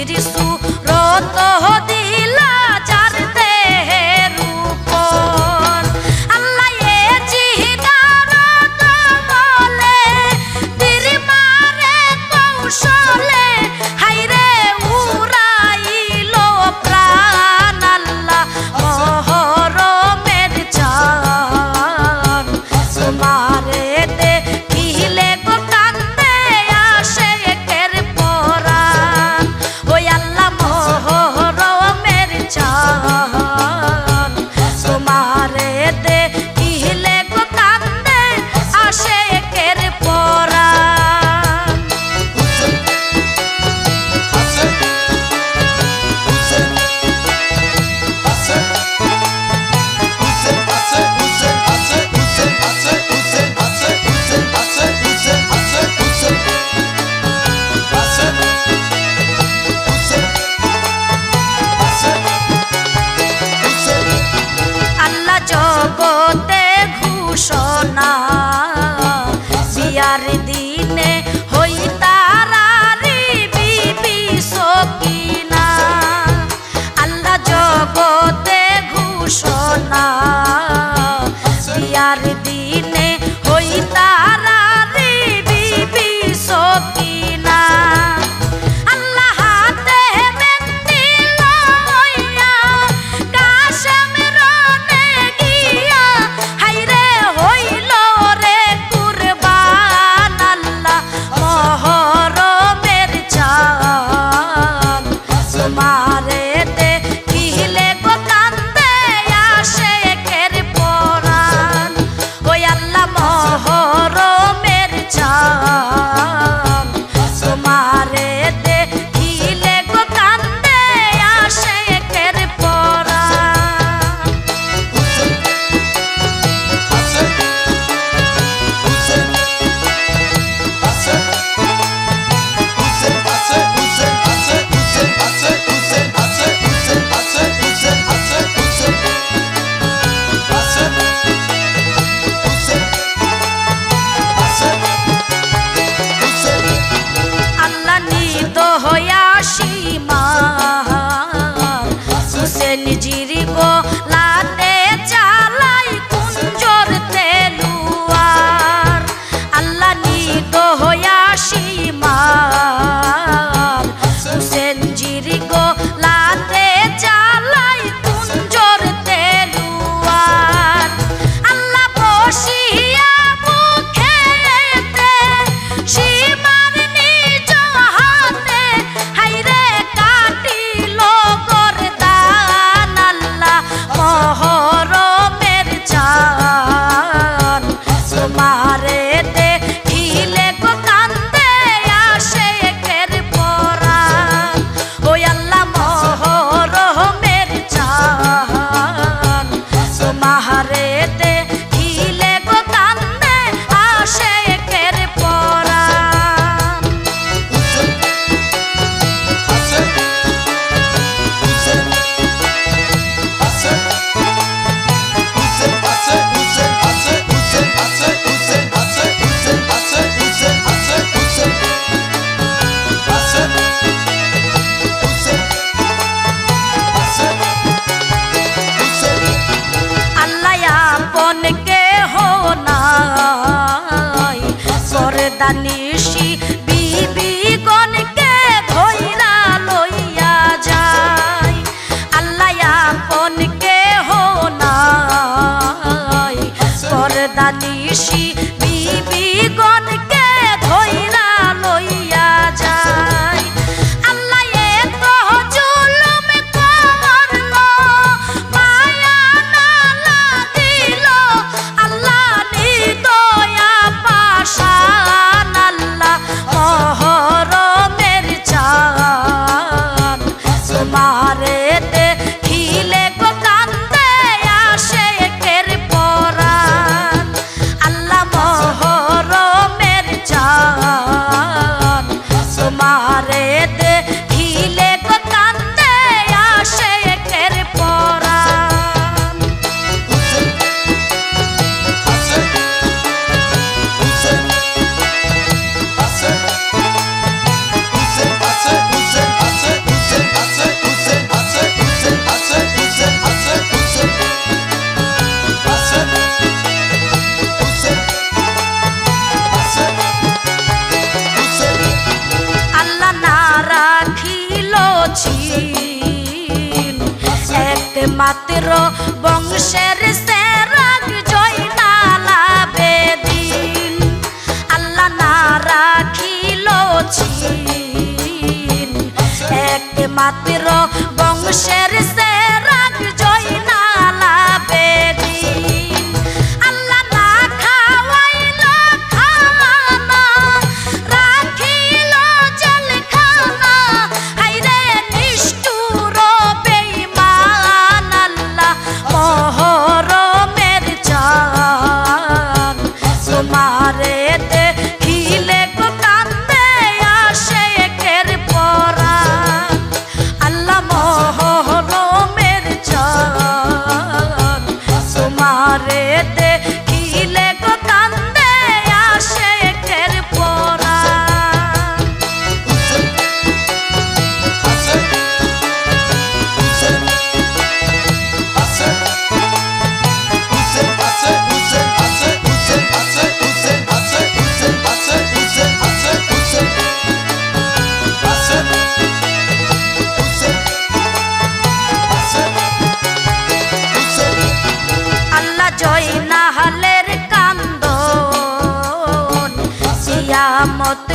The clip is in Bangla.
নবীর সুরত দিলা যার দেহের উপর আল্লাহ এ জিহিদারত বলে তীর মারে কৌশলে হাইরে উড়াইল প্রাণ আল্লাহ মহরমের চাঁদ তোমারে দেখিলে গো কান্দে আসে একের পরাণ ওই আল্লাহ মহরমের চাঁদ তোমারে দেখিলে গো কান্দে আসে একের পরাণ আল্লাহ জগতে ঘোষণা বিয়ার দিনে হই তারারি বিবি সকিনা আল্লাহ জগতে ঘোষণা বিয়ার দিনে হই তারারি বিবি সকিনা আল্লাহ হাতে মেহেন্দি লইয়া কাশেম রনে গিয়া হাইরে হইল রে কুরবান আল্লাহ মহরমের চাঁদ তোমারে দেখিলে গো কান্দে আসে একের পরাণ ওই আল্লাহ মহরমের চাঁদ তোমারে দেখিলে গো কান্দে আসে একের পরাণ আল্লাহ নিদ হইয়া সীমার হুসেন জিরি গোলাতে চালাই কুঞ্জর তেলুয়ার আল্লাহ নিদ হইয়া সীমার হুসেন জিরি গোলাতে চালাই কুঞ্জর তেলুয়ার আল্লাহ বসিয়া মুখেতে সীমার নিজ হাতে হাইরে কাটিল গরদান আল্লাহ মহরমের চাঁদ তোমারে দেখিলে গো কান্দে আসে একের পরাণ ওই আল্লাহ মহরমের চাঁদ তোমারে দেখিলে গো কান্দে আসে একের পরাণ আল্লাহ আপন কেহ নাই পরদানিশি বিবি গণকে ধইরা লইয়া যায় আল্লাহ আপন কেহ নাই পরদানিশি বিবি গণকে ধইরা লইয়া যায় আল্লাহ এত জুলুম করলো মায়া না লাগিল আল্লাহ নিদয়া পাশান আল্লাহ মহরমের চাঁদ তোমারে দেখিলে গো কান্দে আসে একের পরাণ আল্লাহ মহরমের চাঁদ তোমারে দেখিলে গো কান্দে আসে একের পরাণ আছে ছিন একমাত্র বংশের সেরাগ জয়নাল আবেদীন আল্লাহ না রাখিল ছিন একমাত্র বংশের সেরাগ জয়নাল আবেদীন আল্লাহ না খাওয়াইল খানা রাখিল জেলখানা হায়রে নিষ্ঠুর বেঈমান আল্লাহ মহরমের চাঁদ তোমারে দেখিলে গো কান্দে আশেকের পরাণ আল্লাহ মহরমের চাঁদ তোমারে দেখিলে গো কান্দে আশেকের পরাণ আল্লাহ জয়নালের কান্দন কিয়ামত